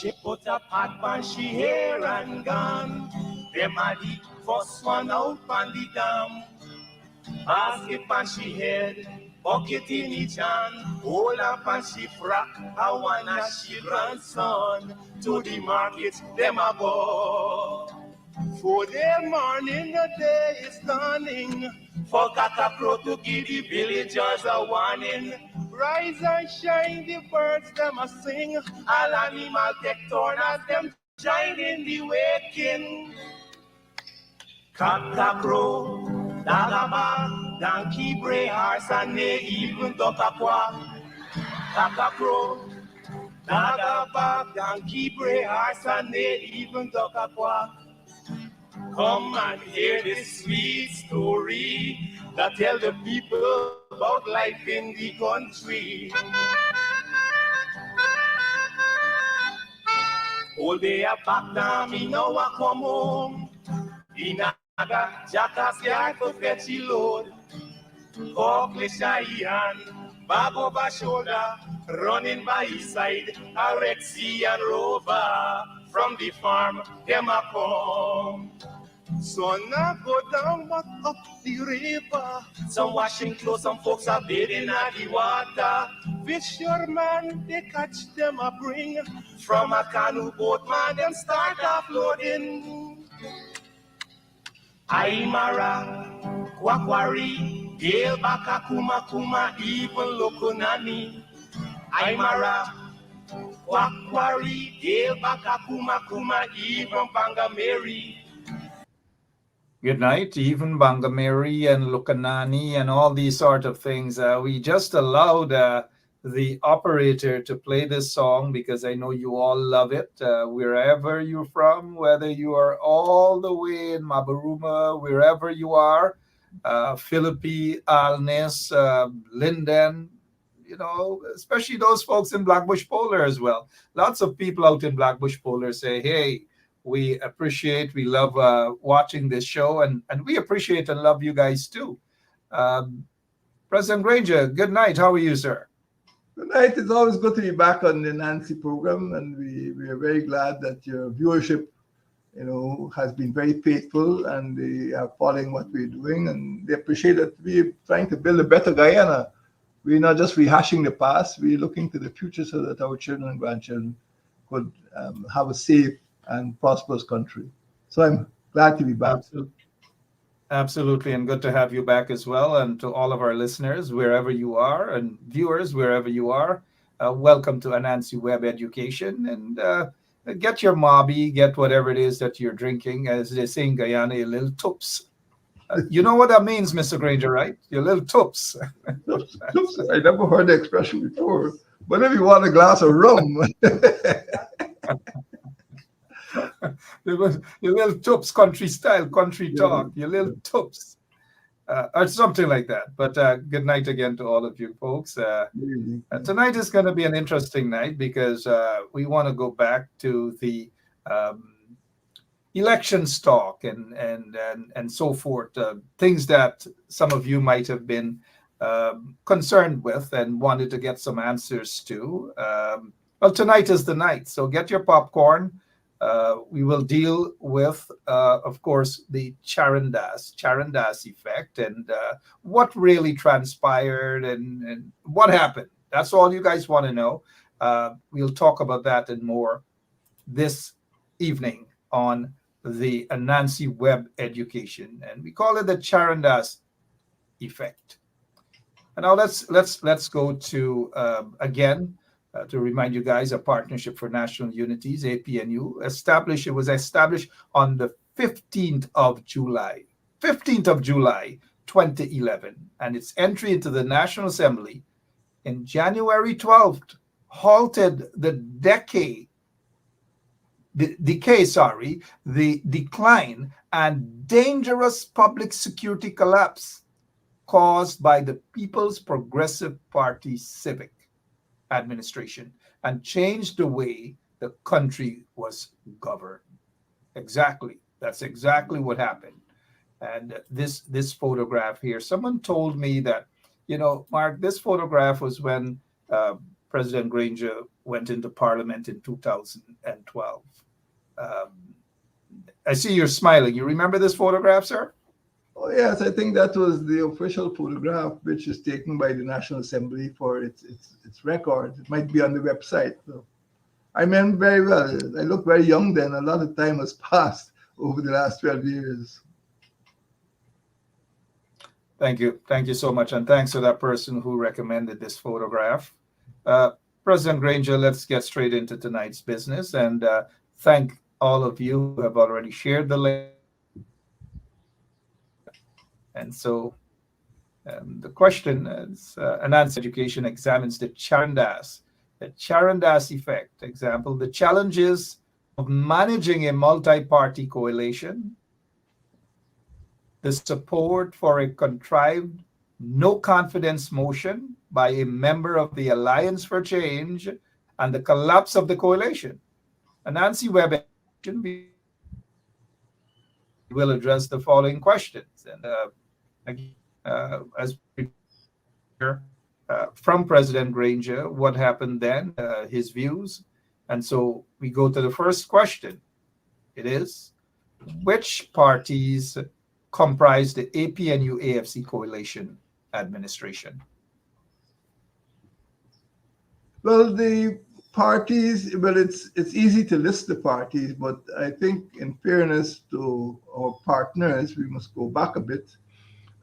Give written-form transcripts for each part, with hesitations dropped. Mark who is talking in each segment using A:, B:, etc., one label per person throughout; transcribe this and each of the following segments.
A: She put a pot on she hair and gone. Them a the first one out on the dam. Basket on she head, bucket in each hand. Hold up on she frock, I wanna she grandson. To the market, them a go. For the morning, the day is dawning. For Cockacrow to give the villagers a warning. Rise and shine, the birds them a sing. All animal take turn as them join in the waking. Cockacrow, dagaba, donkey bray, horse and they even duck a quack. Cockacrow, dagaba, donkey bray, horse and they even duck a quack. Come and hear this sweet story that tell the people about life in the country. All day I back down, me now I come home. In a jackass yard to fetch the load. Cockle shy hand, bag over shoulder, running by his side, a Rexy and Rover. From the farm, them a come. Sun a go down, but up the river. Some washing clothes, some folks are bathing at the water. Fisherman, they catch them a bring. From a canoe boat, man, them start offloading. Aymara, Kwakwari, Gale Baka Kuma Kuma, even Lokunani. Aymara, Kwakwari, Gale Baka Kuma Kuma, even Bangameri.
B: Good night, even Bangameri and Lukanani and all these sort of things. We just allowed the operator to play this song because I know you all love it. Wherever you're from, whether you are all the way in Mabaruma, wherever you are, Philippi, Alnes, Linden, you know, especially those folks in Blackbush Polar as well. Lots of people out in Blackbush Polar say, hey, we appreciate, we love watching this show, and we appreciate and love you guys too. President Granger, good night. How are you, sir?
C: Good night. It's always good to be back on the Nancy program, and we are very glad that your viewership, you know, has been very faithful, and they are following what we're doing, and they appreciate that we're trying to build a better Guyana. We're not just rehashing the past, we're looking to the future so that our children and grandchildren could have a safe and prosperous country. So I'm glad to be back.
B: Absolutely, and good to have you back as well. And to all of our listeners, wherever you are, and viewers, wherever you are, welcome to Anansi Web Education. And get your mobby, get whatever it is that you're drinking. As they say in Guyana, your little tups. You know what that means, Mr. Granger, right? Your little tups.
C: Tups. I never heard the expression before. But if you want a glass of rum.
B: Your little tups, country style, country talk, your little tups, or something like that. But good night again to all of you folks. Tonight is going to be an interesting night because we want to go back to the elections talk and so forth, things that some of you might have been concerned with and wanted to get some answers to. Well, tonight is the night, so get your popcorn. We will deal with, of course, the Charandas effect and what really transpired and what happened. That's all you guys want to know. We'll talk about that and more this evening on the Anansi Web Education, and we call it the Charandas effect. And now let's go to again. To remind you guys, a Partnership for National Unities, APNU, it was established on the 15th of July, 2011, and its entry into the National Assembly in January 12th halted the decline and dangerous public security collapse caused by the People's Progressive Party civic administration and changed the way the country was governed. Exactly. That's exactly what happened. And this photograph here, someone told me that, you know, Mark, this photograph was when President Granger went into Parliament in 2012. I see you're smiling. You remember this photograph, sir?
C: Oh, yes, I think that was the official photograph, which is taken by the National Assembly for its record. It might be on the website. So I remember very well. I looked very young then. A lot of time has passed over the last 12 years.
B: Thank you. Thank you so much. And thanks to that person who recommended this photograph. President Granger, let's get straight into tonight's business. And thank all of you who have already shared the link. And so the question is, Anansi Education examines the Charandas effect. Example, the challenges of managing a multi-party coalition, the support for a contrived no confidence motion by a member of the Alliance for Change, and the collapse of the coalition. Anansi Web Education will address the following questions. And as we hear from President Granger, what happened then, his views. And so we go to the first question. It is, which parties comprise the APNU AFC coalition administration?
C: Well, the parties, well, it's easy to list the parties, but I think in fairness to our partners, we must go back a bit.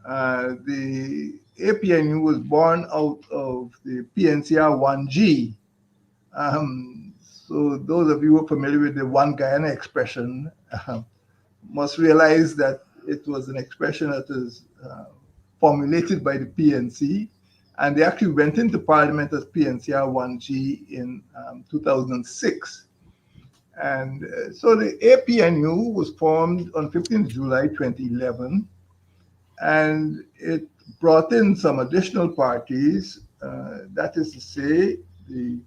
C: The APNU was born out of the PNCR 1G. So those of you who are familiar with the One Guyana expression must realize that it was an expression that was formulated by the PNC, and they actually went into Parliament as PNCR 1G in 2006. And so the APNU was formed on 15th July 2011, and it brought in some additional parties, that is to say, the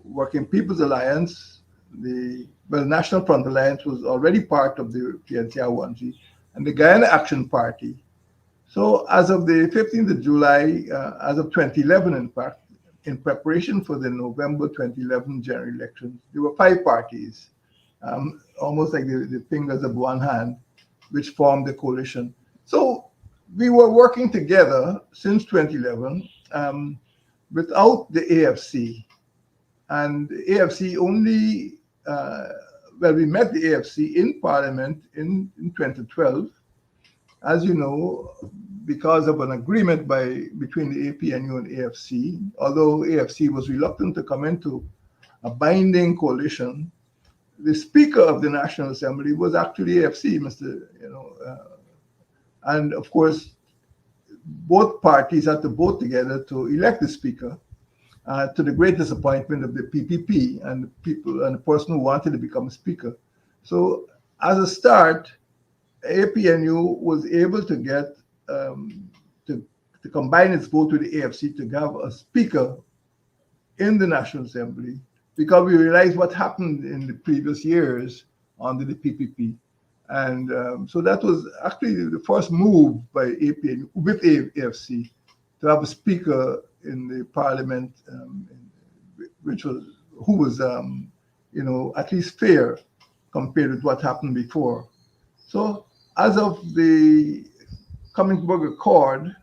C: Working People's Alliance, the National Front Alliance was already part of the PNCR 1G, and the Guyana Action Party. So as of the 15th of July, as of 2011, in fact, in preparation for the November 2011 general elections, there were 5 parties, almost like the fingers of one hand, which formed the coalition. So we were working together since 2011 without the AFC. And the AFC only, we met the AFC in Parliament in 2012, as you know, because of an agreement between the APNU and AFC. Although AFC was reluctant to come into a binding coalition, the Speaker of the National Assembly was actually AFC, and of course, both parties had to vote together to elect the Speaker, to the great disappointment of the PPP and the people and the person who wanted to become Speaker. So as a start, APNU was able to get to combine its vote with the AFC to have a Speaker in the National Assembly, because we realized what happened in the previous years under the PPP. And so that was actually the first move by APNU with AFC to have a Speaker in the Parliament, who was at least fair compared with what happened before. So as of the Cummingburg Accord,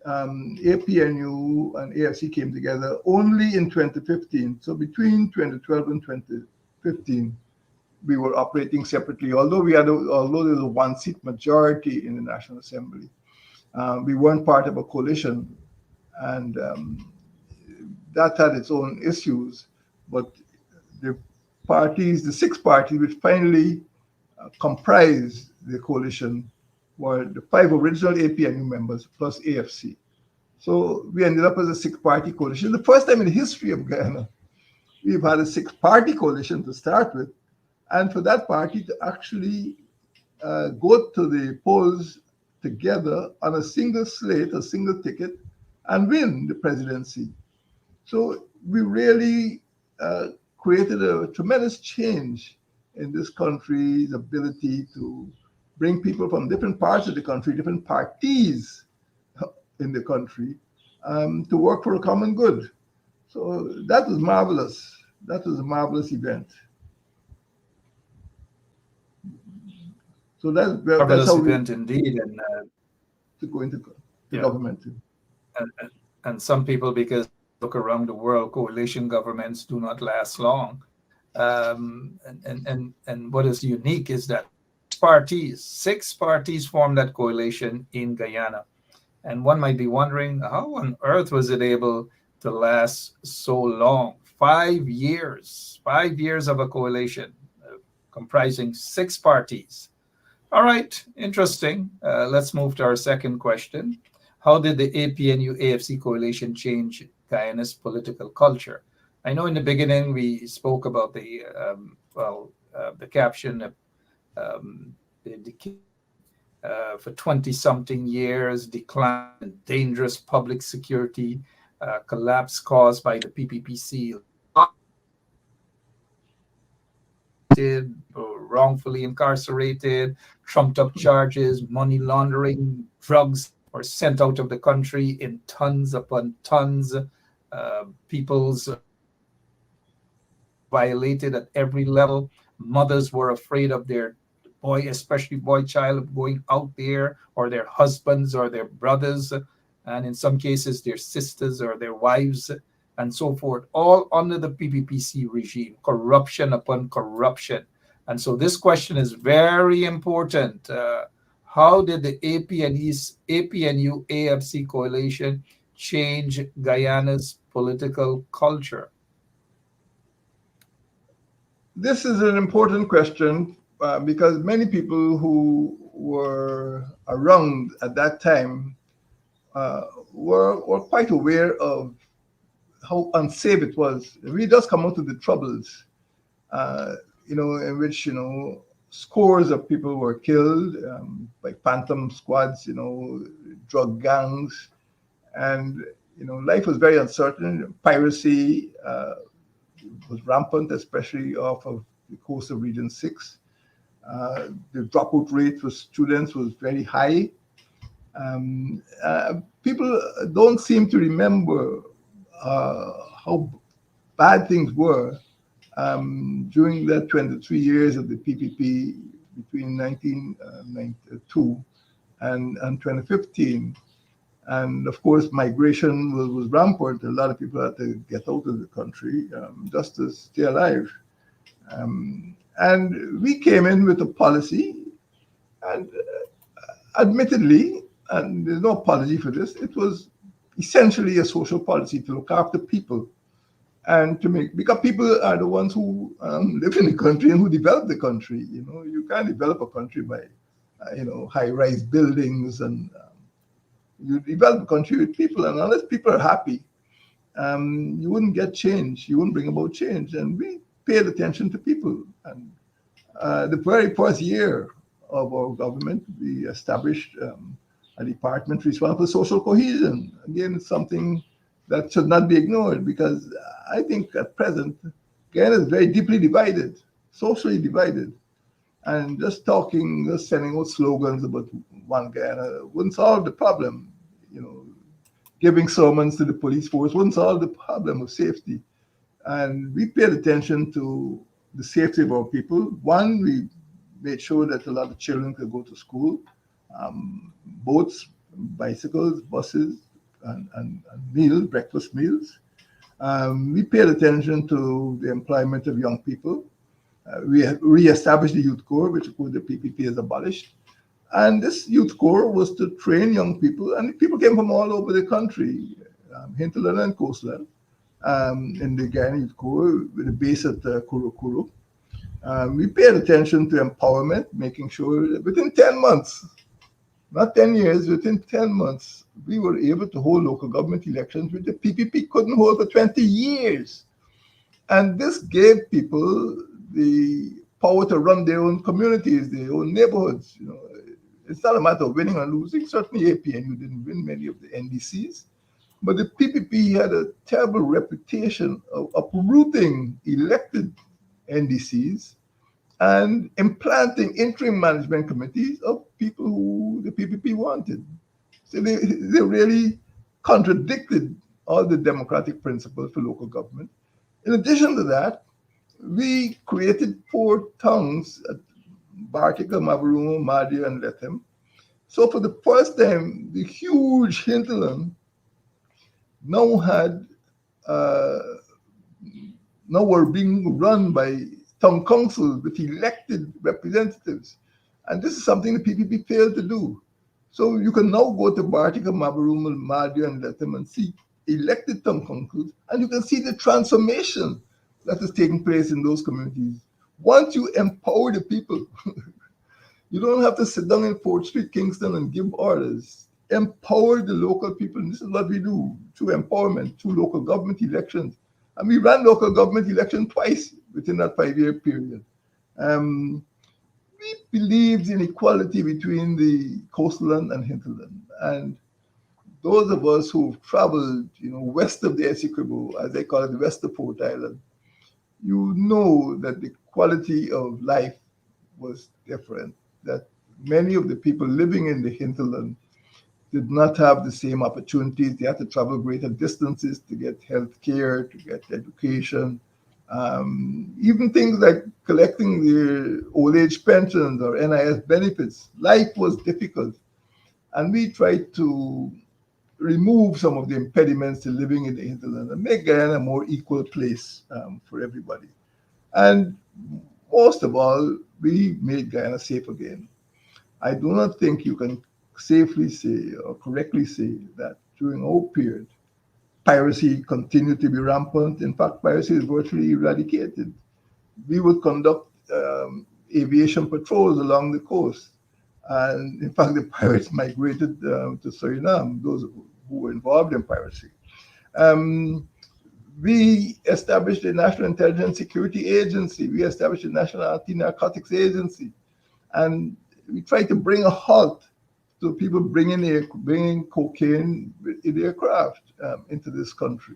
C: APNU and AFC came together only in 2015. So between 2012 and 2015, we were operating separately. Although there was a one-seat majority in the National Assembly, we weren't part of a coalition, and that had its own issues. But the 6 parties which finally comprised the coalition were the 5 original APNU members plus AFC. So we ended up as a 6-party coalition. The first time in the history of Guyana, we've had a 6-party coalition to start with, and for that party to actually go to the polls together on a single slate, a single ticket, and win the presidency. So we really created a tremendous change in this country's ability to bring people from different parts of the country, different parties in the country, to work for a common good. So that was marvelous. That was a marvelous event. So that's
B: Marvelous
C: how we
B: event indeed,
C: to go into the
B: yeah,
C: government.
B: and some people, because look around the world, coalition governments do not last long. And what is unique is that six parties formed that coalition in Guyana. And one might be wondering, how on earth was it able to last so long? 5 years, 5 years of a coalition comprising six parties. All right, interesting. Let's move to our second question. How did the APNU AFC coalition change Guyana's political culture? I know in the beginning we spoke about the caption of the for 20 something years, decline in dangerous public security, collapse caused by the PPPC, wrongfully incarcerated, trumped up charges, money laundering, drugs were sent out of the country in tons upon tons. People's violated at every level. Mothers were afraid of their boy, especially boy child, going out there, or their husbands or their brothers, and in some cases their sisters or their wives, and so forth, all under the PPPC regime, corruption upon corruption. And so this question is very important. How did the APNU AFC coalition change Guyana's political culture?
C: This is an important question because many people who were around at that time were quite aware of how unsafe it was. We just come out of the troubles, in which scores of people were killed by phantom squads, drug gangs, and life was very uncertain. Piracy was rampant, especially off of the coast of Region 6. The dropout rate for students was very high. People don't seem to remember how bad things were during the 23 years of the PPP between 1992 and 2015. And of course, migration was rampant. A lot of people had to get out of the country just to stay alive. And we came in with a policy, and admittedly, and there's no apology for this, it was essentially a social policy to look after people and because people are the ones who live in the country and who develop the country. You can't develop a country by, high-rise buildings, and you develop a country with people, and unless people are happy, you wouldn't get change. You wouldn't bring about change. And we paid attention to people. And the very first year of our government, we established a department responsible for social cohesion. Again, something that should not be ignored, because I think at present, Guyana is very deeply divided, socially divided. And just sending out slogans about one Guyana wouldn't solve the problem. Giving sermons to the police force wouldn't solve the problem of safety. And we paid attention to the safety of our people. One, we made sure that a lot of children could go to school, boats, bicycles, buses, and breakfast meals. We paid attention to the employment of young people. We re-established the Youth Corps, which of course the PPP has abolished. And this Youth Corps was to train young people, and people came from all over the country, hinterland and coastland, in the Guyana Youth Corps with a base at Kuru. We paid attention to empowerment, making sure that within 10 months, not 10 years, within 10 months, we were able to hold local government elections, which the PPP couldn't hold for 20 years. And this gave people the power to run their own communities, their own neighborhoods. It's not a matter of winning or losing. Certainly APNU didn't win many of the NDCs, but the PPP had a terrible reputation of uprooting elected NDCs and implanting interim management committees of people who the PPP wanted. So they really contradicted all the democratic principles for local government. In addition to that, we created 4 tongues at Bartica, Mabaruma, Madia, and Lethem. So for the first time, the huge hinterland now had now were being run by town councils with elected representatives. And this is something the PPP failed to do. So you can now go to Bartica, Mabaruma, Madia, and Lethem and see elected town councils, and you can see the transformation that is taking place in those communities. Once you empower the people, you don't have to sit down in 4th Street, Kingston, and give orders. Empower the local people. And this is what we do through empowerment, through local government elections. And we ran local government election twice within that 5-year period. We believed in equality between the coastland and hinterland. And those of us who've traveled, west of the Essequibo, as they call it, the west of Port Island, you know that the quality of life was different, that many of the people living in the hinterland did not have the same opportunities. They had to travel greater distances to get health care, to get education, even things like collecting their old age pensions or NIS benefits. Life was difficult. And we tried to remove some of the impediments to living in the hinterland and make Guyana a more equal place for everybody. And most of all, we made Guyana safe again. I do not think you can safely say or correctly say that during our period, piracy continued to be rampant. In fact, piracy is virtually eradicated. We would conduct aviation patrols along the coast. And in fact, the pirates migrated to Suriname, those who were involved in piracy. We established the National Intelligence Security Agency. We established the National Anti-Narcotics Agency. And we tried to bring a halt to people bringing cocaine in aircraft into this country.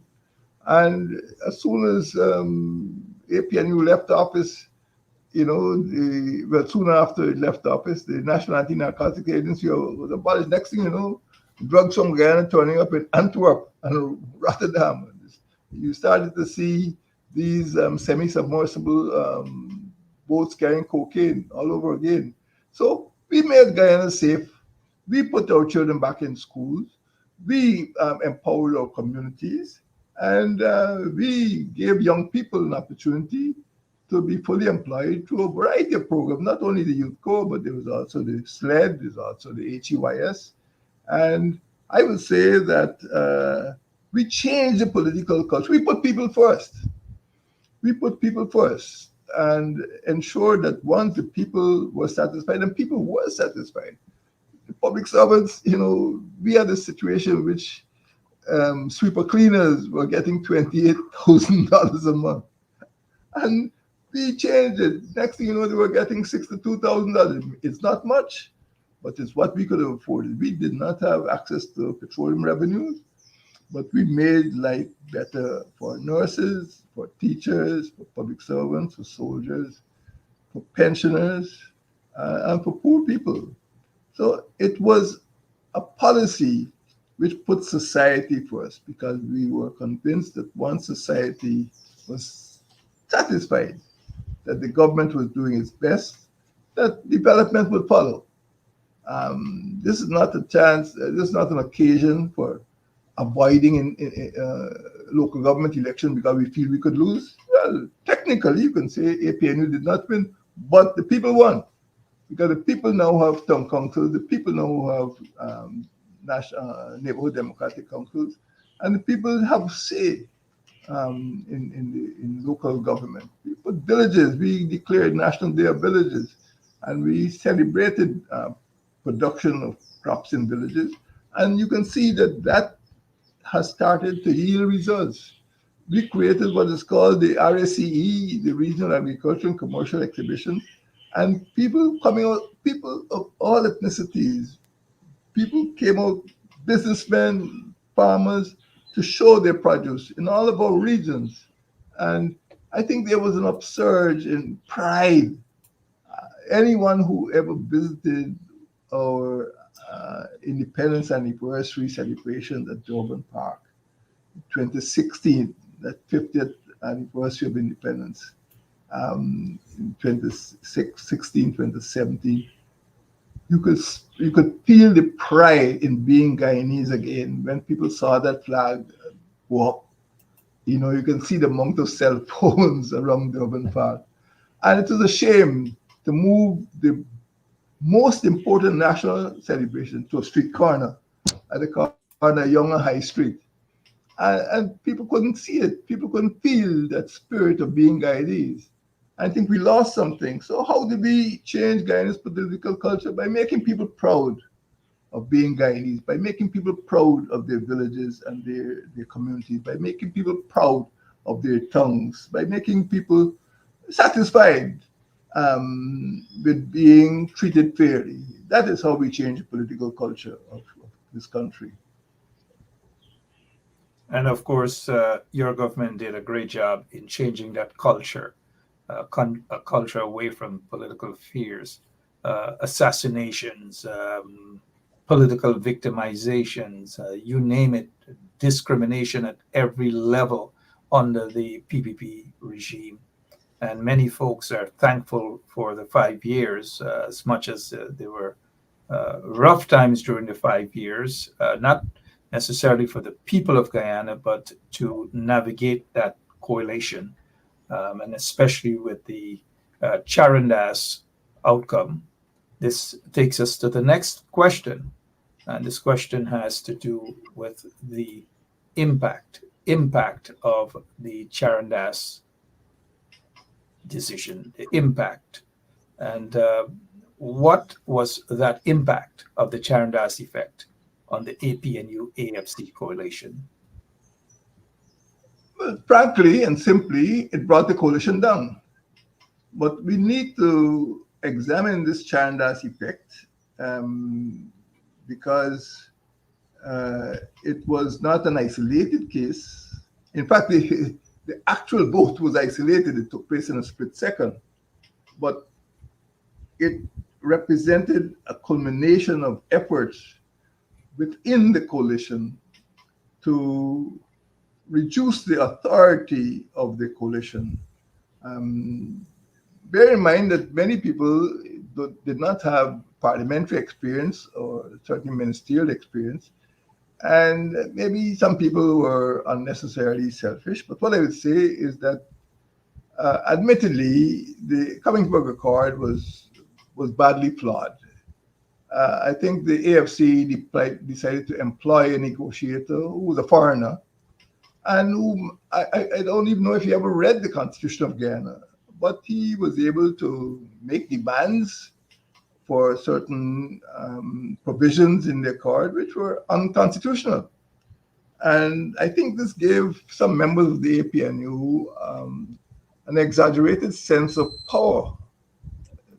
C: And as soon as APNU left office, soon after it left office, the National Anti-Narcotics Agency was abolished. Next thing you know, drugs from Guyana turning up in Antwerp and Rotterdam. You started to see these semi-submersible boats carrying cocaine all over again. So we made Guyana safe. We put our children back in schools. We empowered our communities. And we gave young people an opportunity to be fully employed through a variety of programs, not only the Youth Corps, but there was also the SLED, there's also the HEYS. And I would say that we changed the political culture. We put people first. We put people first and ensured that once the people were satisfied, and people were satisfied. The public servants, we had a situation in which sweeper cleaners were getting $28,000 a month. And we changed it. Next thing you know, they were getting $62,000. It's not much, but it's what we could have afforded. We did not have access to petroleum revenues, but we made life better for nurses, for teachers, for public servants, for soldiers, for pensioners, and for poor people. So it was a policy which put society first, because we were convinced that once society was satisfied that the government was doing its best, that development would follow. This is not a chance, this is not an occasion for avoiding in local government election because we feel we could lose. Well, technically, you can say APNU did not win, but the people won. Because the people now have town councils, the people now have neighborhood democratic councils, and the people have say in local government. We put villages, we declared National Day of Villages, and we celebrated production of crops in villages. And you can see that has started to yield results. We created what is called the RACE, the Regional Agricultural and Commercial Exhibition, and people coming out, people of all ethnicities, people came out, businessmen, farmers, to show their produce in all of our regions. And I think there was an upsurge in pride. Anyone who ever visited our Independence Anniversary celebration at Durban Park, 2016, that 50th anniversary of independence, in 2016, 2017, you could feel the pride in being Guyanese again when people saw that flag go up. You can see the amount of cell phones around Durban Park. And it was a shame to move the most important national celebration to a street corner at the corner of Young and High Street. And people couldn't see it. People couldn't feel that spirit of being Guyanese. I think we lost something. So how did we change Guyanese's political culture? By making people proud of being Guyanese, by making people proud of their villages and their communities, by making people proud of their tongues, by making people satisfied with being treated fairly. That is how we change the political culture of this country.
B: And of course, your government did a great job in changing that culture, a culture away from political fears, assassinations, political victimizations, you name it, discrimination at every level under the PPP regime. And many folks are thankful for the 5 years, as much as there were rough times during the 5 years, not necessarily for the people of Guyana, but to navigate that coalition, and especially with the Charandas outcome. This takes us to the next question, and this question has to do with the impact of the Charandas decision, the impact, and what was that impact of the Charandas effect on the APNU AFC coalition?
C: Well, frankly and simply, it brought the coalition down. But we need to examine this Charandas effect because it was not an isolated case. In fact, the actual vote was isolated. It took place in a split second. But it represented a culmination of efforts within the coalition to reduce the authority of the coalition. Bear in mind that many people did not have parliamentary experience or certainly ministerial experience, and maybe some people were unnecessarily selfish. But what I would say is that, admittedly, the Covington Accord was badly flawed. I think the AFC decided to employ a negotiator who was a foreigner, and whom I don't even know if he ever read the Constitution of Guyana, but he was able to make demands for certain provisions in the accord which were unconstitutional. And I think this gave some members of the APNU an exaggerated sense of power,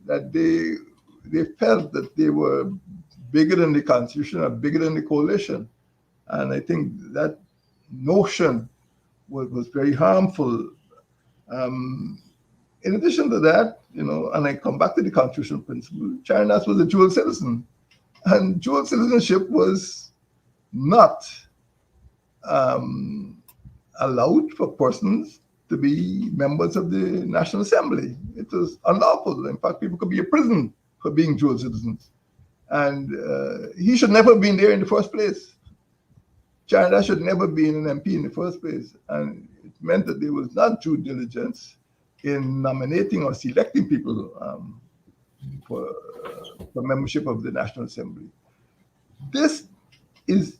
C: that they felt that they were bigger than the Constitution or bigger than the coalition. And I think that notion was very harmful. In addition to that, and I come back to the constitutional principle, Charandas was a dual citizen. And dual citizenship was not allowed for persons to be members of the National Assembly. It was unlawful. In fact, people could be imprisoned for being dual citizens. And he should never have been there in the first place. Charandas should never have been an MP in the first place. And it meant that there was not due diligence in nominating or selecting people for membership of the National Assembly. This is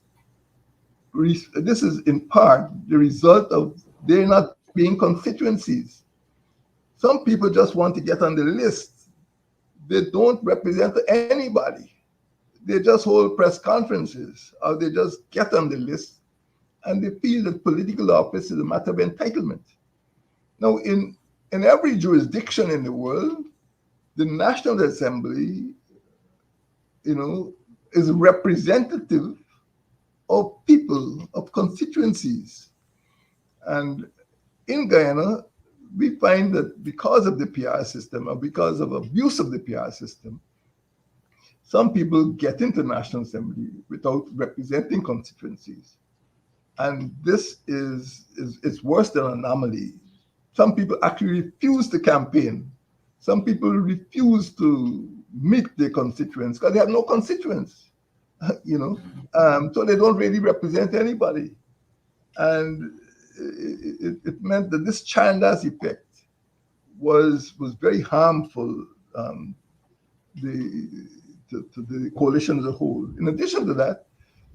C: in part the result of there not being constituencies. Some people just want to get on the list. They don't represent anybody. They just hold press conferences, or they just get on the list, and they feel that political office is a matter of entitlement. Now, in every jurisdiction in the world, the National Assembly, is representative of people, of constituencies. And in Guyana, we find that because of the PR system, or because of abuse of the PR system, some people get into National Assembly without representing constituencies. And this is it's worse than an anomaly. Some people actually refuse to campaign. Some people refuse to meet their constituents because they have no constituents, you know. So they don't really represent anybody. And it meant that this Charandas effect was very harmful the, to the coalition as a whole. In addition to that,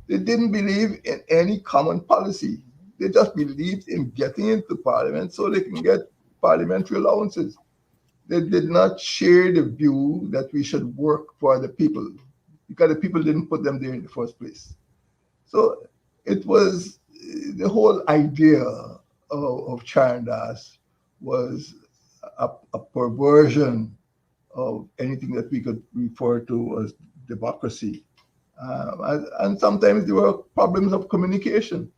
C: they didn't believe in any common policy. They just believed in getting into parliament so they can get parliamentary allowances. They did not share the view that we should work for the people because the people didn't put them there in the first place. So it was the whole idea of Charandas was a perversion of anything that we could refer to as democracy. And sometimes there were problems of communication.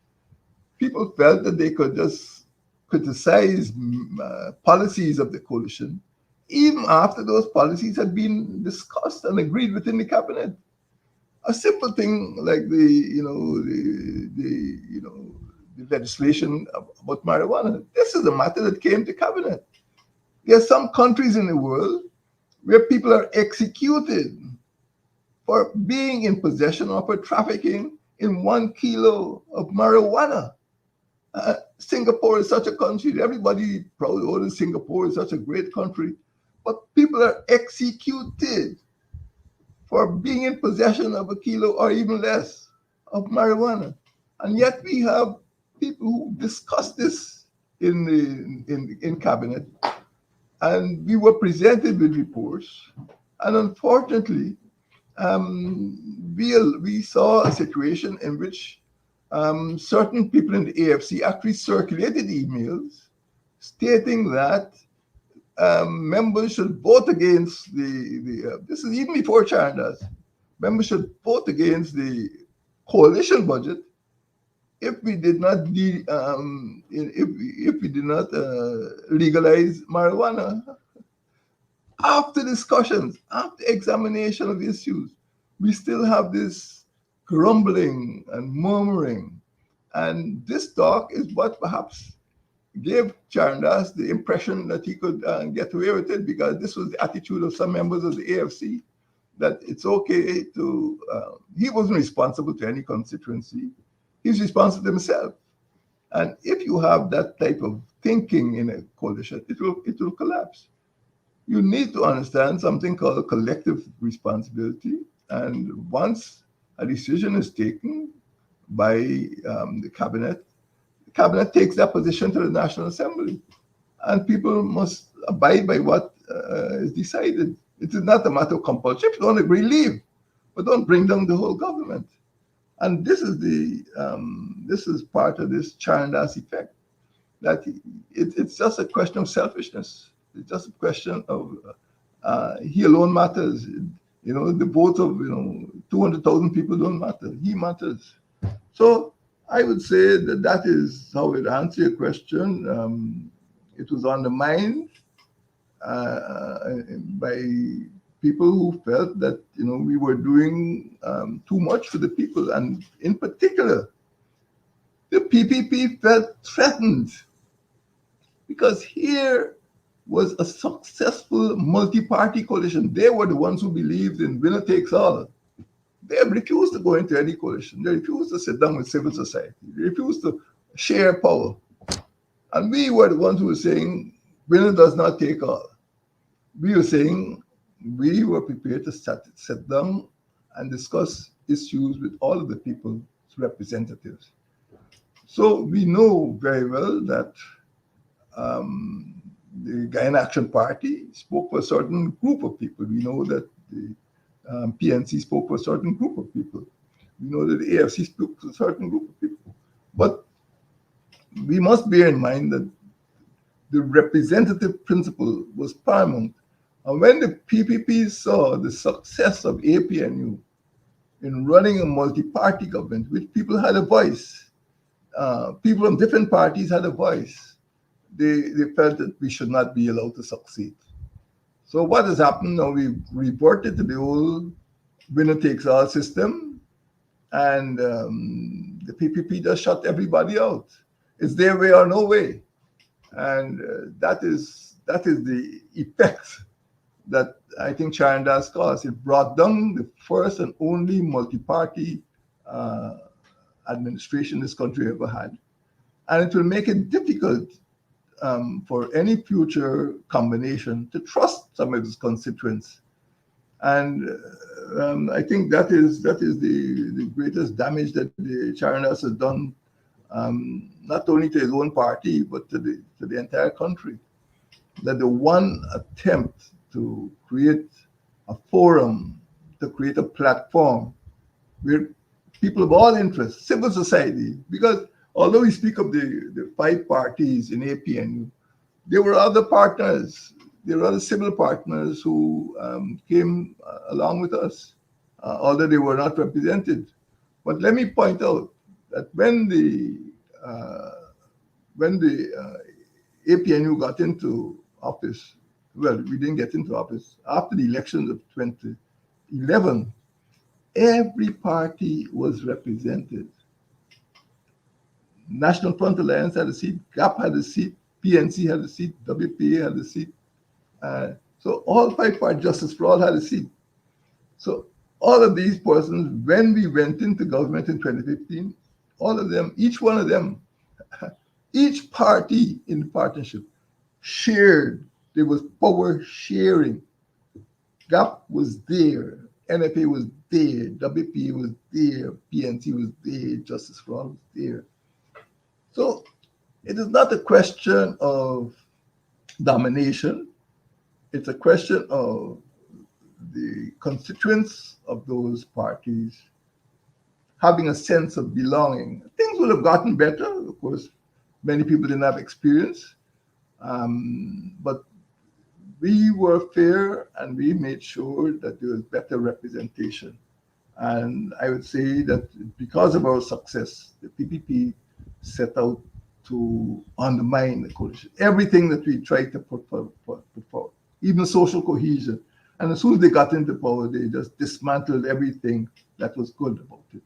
C: People felt that they could just criticize policies of the coalition, even after those policies had been discussed and agreed within the cabinet. A simple thing like the legislation about marijuana. This is a matter that came to cabinet. There are some countries in the world where people are executed for being in possession or for trafficking in 1 kilo of marijuana. Singapore is such a country. Everybody proud, oh, Singapore is such a great country. But people are executed for being in possession of 1 kilo or even less of marijuana. And yet we have people who discuss this in cabinet. And we were presented with reports. And unfortunately, we saw a situation in which certain people in the AFC actually circulated emails stating that members should vote against this is even before Charandas, members should vote against the coalition budget if we did not legalize marijuana. After discussions, after examination of issues, we still have this grumbling and murmuring. And this talk is what perhaps gave Charandas the impression that he could get away with it, because this was the attitude of some members of the AFC, that it's okay to, he wasn't responsible to any constituency. He's responsible to himself. And if you have that type of thinking in a coalition, it will collapse. You need to understand something called collective responsibility. And once a decision is taken by the cabinet takes that position to the National Assembly. And people must abide by what is decided. It is not a matter of compulsion. If you don't agree, leave. But don't bring down the whole government. And this is part of this Charandas effect. That it's just a question of selfishness. It's just a question of he alone matters. The vote of 200,000 people don't matter. He matters. So I would say that is how it answer your question. It was undermined by people who felt that we were doing too much for the people, and in particular, the PPP felt threatened because here was a successful multi-party coalition. They were the ones who believed in winner takes all. They refused to go into any coalition. They refused to sit down with civil society. They refused to share power. And we were the ones who were saying, winner does not take all. We were saying we were prepared to sit down and discuss issues with all of the people's representatives. So we know very well that the Guyana Action Party spoke for a certain group of people. We know that the PNC spoke for a certain group of people. We know that the AFC spoke for a certain group of people. But we must bear in mind that the representative principle was paramount. And when the PPP saw the success of APNU in running a multi-party government, which people had a voice, people from different parties had a voice, they felt that we should not be allowed to succeed. So what has happened now, we've reverted to the old winner takes all system, and the PPP just shut everybody out. It's their way or no way. And that is the effect that I think Charandas caused. It brought down the first and only multi-party administration this country ever had. And it will make it difficult for any future combination to trust some of its constituents. And I think that is the greatest damage that the Charandas has done, not only to his own party, but to the entire country. That the one attempt to create a forum, to create a platform where people of all interests, civil society, because although we speak of the 5 parties in APNU, there were other partners, there were other civil partners who came along with us, although they were not represented. But let me point out that when the APNU got into office, well, we didn't get into office. After the elections of 2011, every party was represented. National Front Alliance had a seat, GAP had a seat, PNC had a seat, WPA had a seat. So all 5 parties, Justice for All, had a seat. So all of these persons, when we went into government in 2015, all of them, each one of them, each party in the partnership shared. There was power sharing. GAP was there, NFA was there, WPA was there, PNC was there, Justice for All was there. So it is not a question of domination. It's a question of the constituents of those parties having a sense of belonging. Things would have gotten better. Of course, many people didn't have experience, but we were fair and we made sure that there was better representation. And I would say that because of our success, the PPP set out to undermine the coalition. Everything that we tried to put forward, even social cohesion. And as soon as they got into power, they just dismantled everything that was good about it.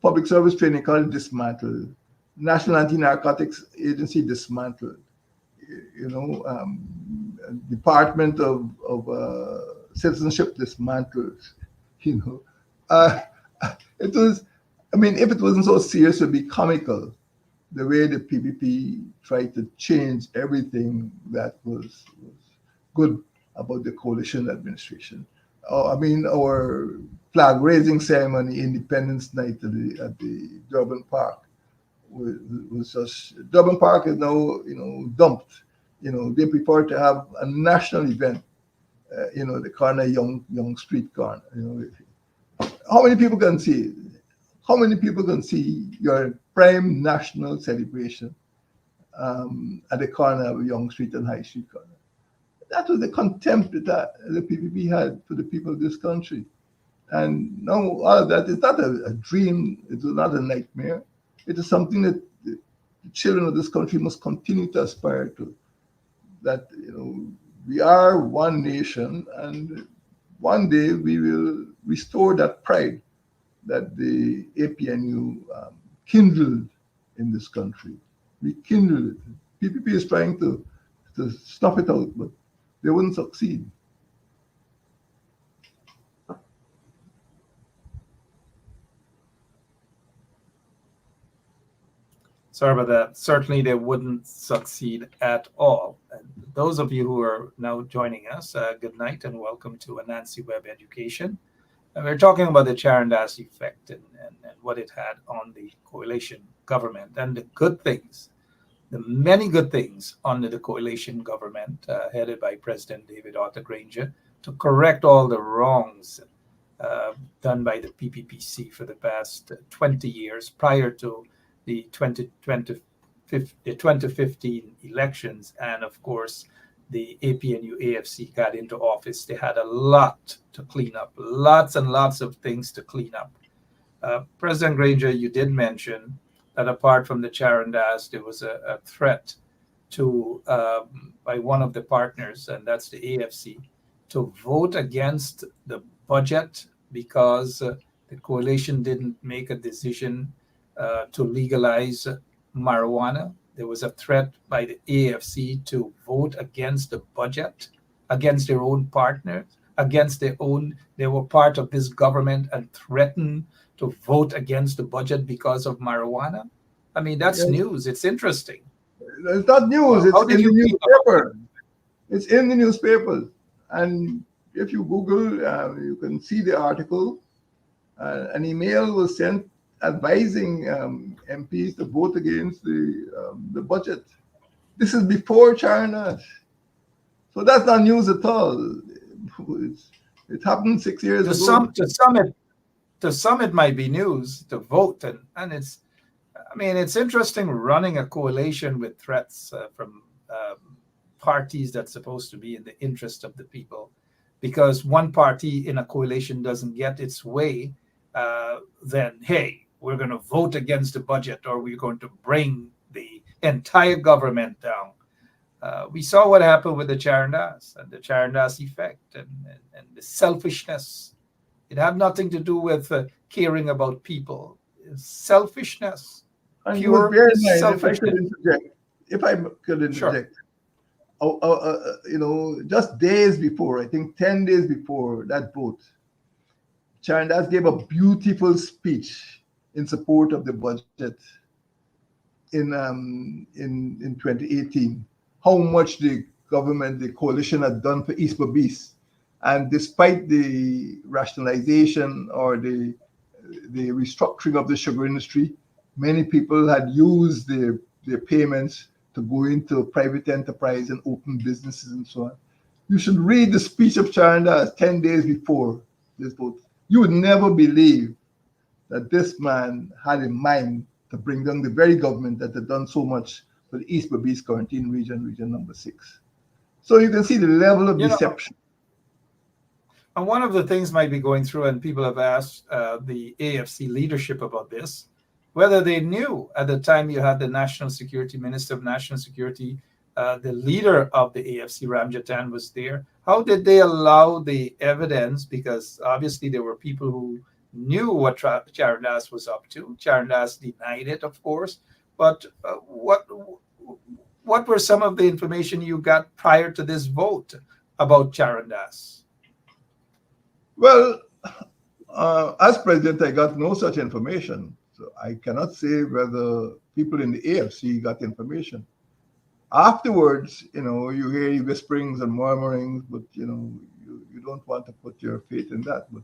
C: Public Service Training College dismantled. National Anti-Narcotics Agency dismantled. Department of Citizenship dismantled. It was, if it wasn't so serious, it would be comical the way the PPP tried to change everything that was good about the coalition administration. Our flag raising ceremony, Independence Night at the Durban Park, was just, Durban Park is now dumped. They prefer to have a national event. The corner Young Street corner. How many people can see it? How many people can see your prime national celebration at the corner of Young Street and High Street corner? That was the contempt that the PPP had for the people of this country. And now all of that is not a dream, it was not a nightmare. It is something that the children of this country must continue to aspire to. That we are one nation, and one day we will restore that pride that the APNU kindled in this country. We kindled it. PPP is trying to snuff it out, but they wouldn't succeed.
B: Sorry about that. Certainly they wouldn't succeed at all. And those of you who are now joining us, good night and welcome to Anansi Web Education. And we're talking about the Charandas effect and what it had on the coalition government and the good things, the many good things under the coalition government headed by President David Arthur Granger to correct all the wrongs done by the PPPC for the past 20 years prior to the 2015 elections. And of course, the APNU AFC got into office. They had a lot to clean up, lots and lots of things to clean up. President Granger, you did mention that apart from the Charandas, there was a threat to by one of the partners, and that's the AFC, to vote against the budget because the coalition didn't make a decision to legalize marijuana. There was a threat by the AFC to vote against the budget, against their own partners, against their own. They were part of this government and threatened to vote against the budget because of marijuana. I mean, that's
C: Yes.
B: news. It's interesting.
C: It's not news. It's
B: How did
C: in the
B: you feel about
C: newspaper. It's in the newspapers. And if you Google, you can see the article. An email was sent advising MPs to vote against the budget. This is before Charandas. So that's not news at all. It happened 6 years
B: to
C: ago.
B: some it might be news to vote, and it's, I mean, it's interesting running a coalition with threats from parties that's supposed to be in the interest of the people, because one party in a coalition doesn't get its way, then hey, we're going to vote against the budget, or we're going to bring the entire government down. We saw what happened with the Charandas and the Charandas effect, and the selfishness. It had nothing to do with caring about people. It's selfishness,
C: And you
B: pure
C: must bear in mind,
B: selfishness.
C: if I could interject, just days before, I think 10 days before that vote, Charandas gave a beautiful speech in support of the budget in 2018. How much the government, the coalition had done for East Berbice. And despite the rationalization or the restructuring of the sugar industry, many people had used their payments to go into private enterprise and open businesses and so on. You should read the speech of Charandas 10 days before this vote. You would never believe that this man had in mind to bring down the very government that had done so much for the East Berbice quarantine region, region number 6. So you can see the level of deception.
B: And one of the things might be going through, and people have asked the AFC leadership about this, whether they knew at the time you had the National Security Minister of National Security, the leader of the AFC, Ramjatan, was there. How did they allow the evidence? Because obviously there were people who knew what Charandas was up to. Charandas denied it, of course. But what were some of the information you got prior to this vote about Charandas?
C: Well, as president, I got no such information. So I cannot say whether people in the AFC got information. Afterwards, you hear whisperings and murmurings, but you don't want to put your faith in that. But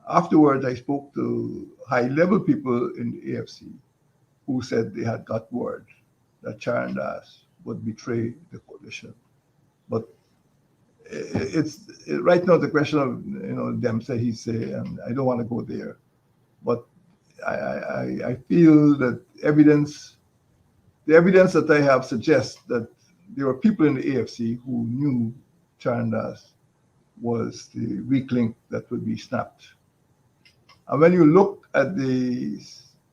C: afterwards, I spoke to high-level people in the AFC who said they had got word that Charandas would betray the coalition. But it's right now the question of them say he say, and I don't want to go there. But I feel that the evidence that I have suggests that there were people in the AFC who knew Charandas was the weak link that would be snapped. And when you look at the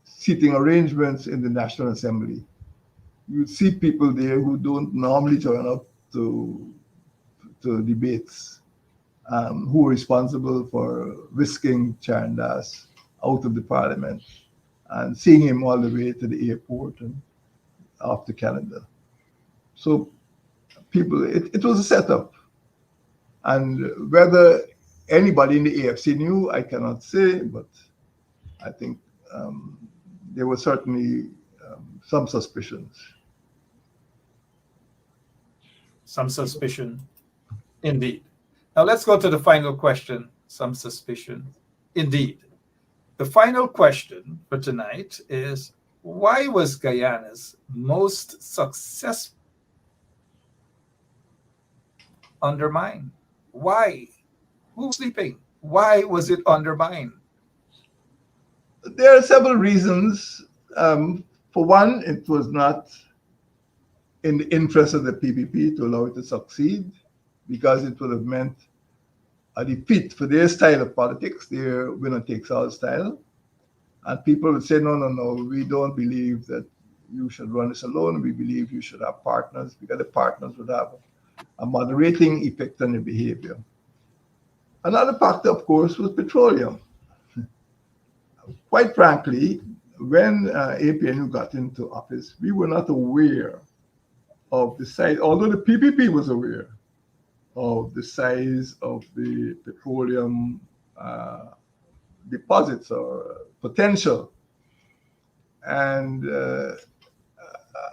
C: seating arrangements in the National Assembly, you see people there who don't normally turn up to debates, who are responsible for whisking Charandas out of the parliament and seeing him all the way to the airport and off the calendar. So people, it was a setup. And whether anybody in the AFC knew, I cannot say, but I think there were certainly some suspicions.
B: Some suspicion, indeed. Now let's go to the final question. Some suspicion, indeed. The final question for tonight is, why was Guyana's most successful undermined? Why? Who's sleeping? Why was it undermined?
C: There are several reasons. For one, it was not in the interest of the PPP to allow it to succeed, because it would have meant a defeat for their style of politics, their winner-takes-all style. And people would say, no, we don't believe that you should run this alone. We believe you should have partners, because the partners would have a moderating effect on your behavior. Another factor, of course, was petroleum. Quite frankly, when APNU got into office, we were not aware of the size, although the PPP was aware of the size of the petroleum deposits or potential. And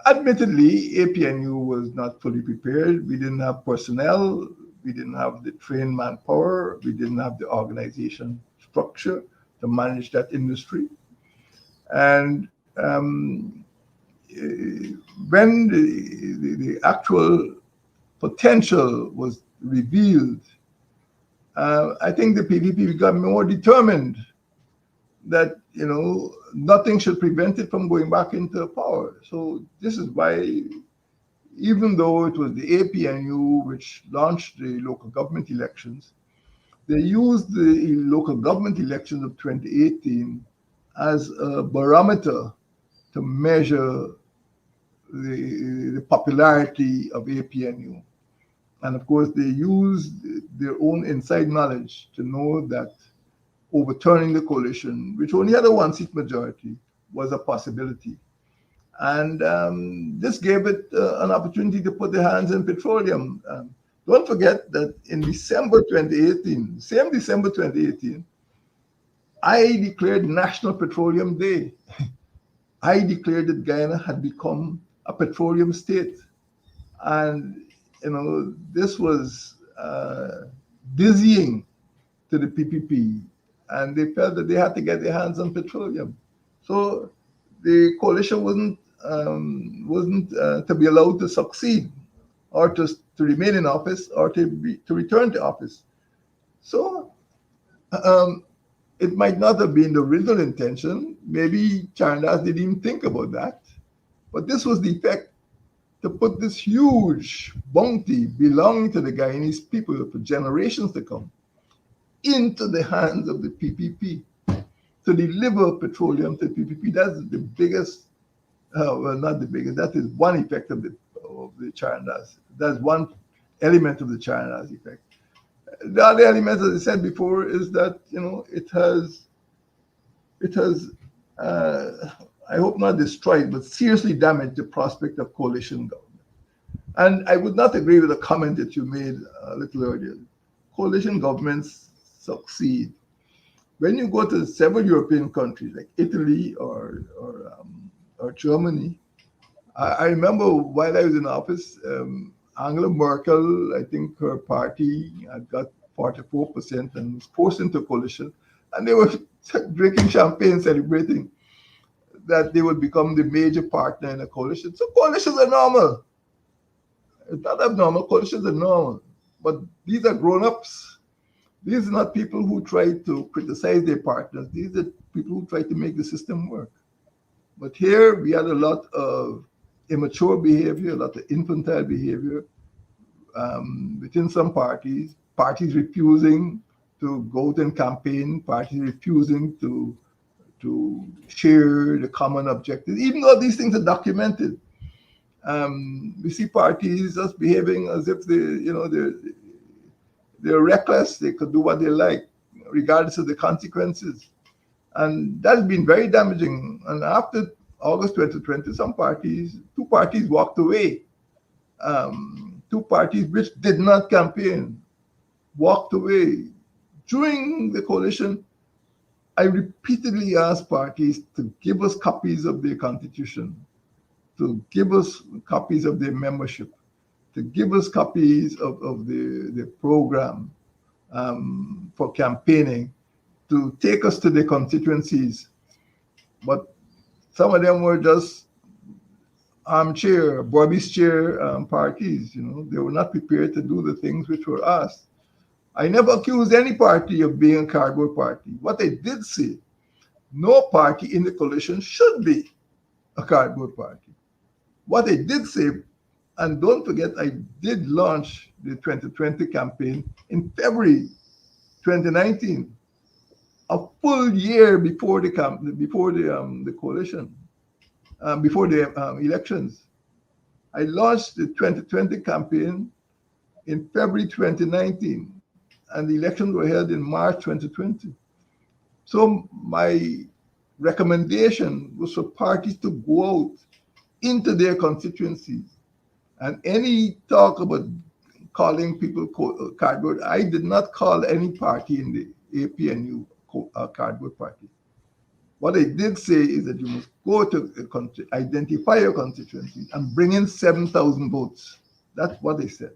C: admittedly, APNU was not fully prepared. We didn't have personnel, we didn't have the trained manpower, we didn't have the organization structure to manage that industry. And when the actual potential was revealed, I think the PPP became more determined that nothing should prevent it from going back into power. So this is why, even though it was the APNU which launched the local government elections, they used the local government elections of 2018 as a barometer to measure the popularity of APNU. And of course, they used their own inside knowledge to know that overturning the coalition, which only had a one-seat majority, was a possibility. And this gave it an opportunity to put their hands in petroleum. Don't forget that in December 2018, same December 2018, I declared National Petroleum Day. I declared that Guyana had become a petroleum state. And, this was dizzying to the PPP. And they felt that they had to get their hands on petroleum. So the coalition wasn't to be allowed to succeed or to remain in office or to return to office. So it might not have been the original intention. Maybe Charandas didn't even think about that. But this was the effect, to put this huge bounty belonging to the Guyanese people for generations to come into the hands of the PPP, to deliver petroleum to the PPP. That's the biggest, well, not the biggest, that is one effect of the Charandas. That's one element of the Charandas effect. The other element, as I said before, is that, it has I hope not destroyed, but seriously damaged the prospect of coalition government. And I would not agree with the comment that you made a little earlier. Coalition governments succeed when you go to several European countries like Italy or Germany. I remember while I was in office, Angela Merkel, I think her party had got 44% and was forced into coalition, and they were drinking champagne, celebrating that they would become the major partner in a coalition. So coalitions are normal. It's not abnormal. Coalitions are normal. But these are grown-ups. These are not people who try to criticize their partners. These are people who try to make the system work. But here we had a lot of immature behavior, a lot of infantile behavior within some parties refusing to go out and campaign, parties refusing to share the common objectives, even though these things are documented. We see parties just behaving as if they're reckless. They could do what they like, regardless of the consequences. And that's been very damaging. And after August 2020, two parties walked away. Two parties which did not campaign walked away. During the coalition, I repeatedly asked parties to give us copies of their constitution, to give us copies of their membership, to give us copies of the program for campaigning, to take us to the constituencies. But some of them were just armchair, Bobby's chair parties. They were not prepared to do the things which were asked. I never accused any party of being a cardboard party. What I did say, no party in the coalition should be a cardboard party. What I did say, and don't forget, I did launch the 2020 campaign in February 2019, a full year before the coalition, before the elections. I launched the 2020 campaign in February 2019, and the elections were held in March 2020. So my recommendation was for parties to go out into their constituencies. And any talk about calling people cardboard, I did not call any party in the APNU cardboard party. What I did say is that you must go to a country, identify your constituency, and bring in 7,000 votes. That's what they said.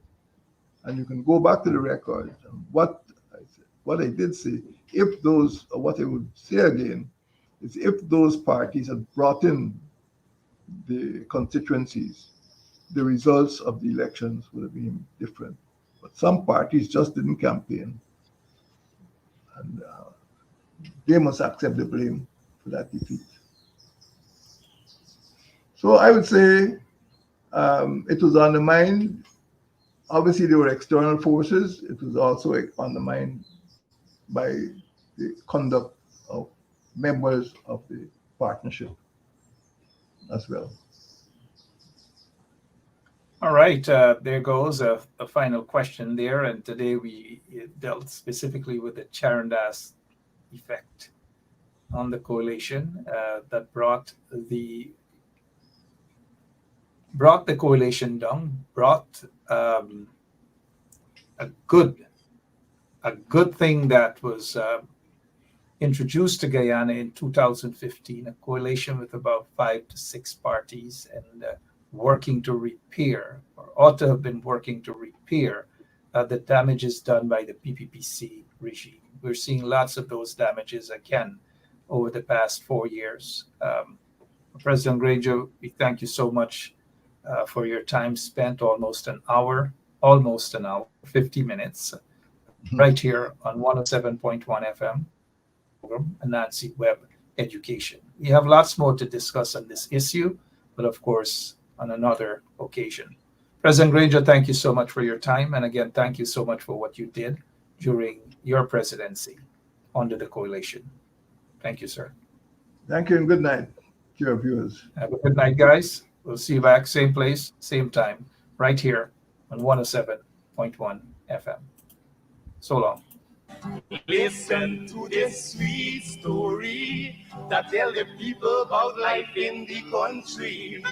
C: And you can go back to the record. What I said, what I did say, if those, or what I would say again, is if those parties had brought in the constituencies, the results of the elections would have been different. But some parties just didn't campaign, and they must accept the blame for that defeat. So I would say it was undermined. Obviously, there were external forces. It was also undermined by the conduct of members of the partnership as well.
B: All right, there goes a final question there. And today we dealt specifically with the Charandas effect on the coalition that brought the coalition down, brought a good thing that was introduced to Guyana in 2015, a coalition with about 5 to 6 parties, and working to repair, or ought to have been working to repair, the damages done by the PPPC regime. We're seeing lots of those damages again over the past 4 years. President Granger, we thank you so much for your time spent, almost an hour, 50 minutes, right here on 107.1 FM, program, Anansi Web Education. We have lots more to discuss on this issue, but of course, on another occasion. President Granger, thank you so much for your time. And again, thank you so much for what you did during your presidency under the coalition. Thank you, sir.
C: Thank you, and good night to your viewers.
B: Have a good night, guys. We'll see you back, same place, same time, right here on 107.1 FM. So long.
A: Listen to this sweet story that tell the people about life in the country.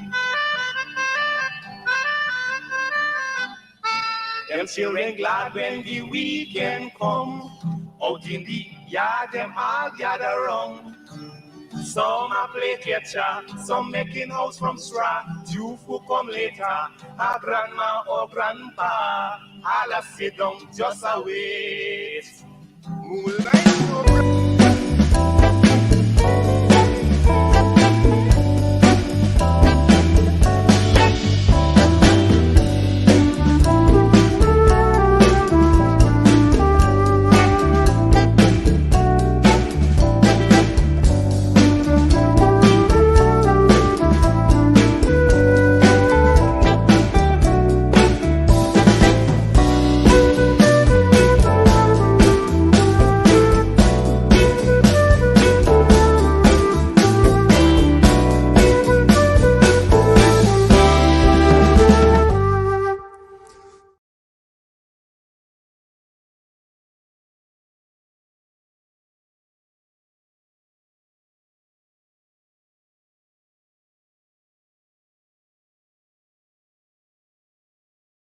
A: Them children glad when the weekend come. Out in the yard, them all gather round. Some a play catcher, some making house from straw. You who come later, a grandma or grandpa, all a sit down just a wait. Moonlight.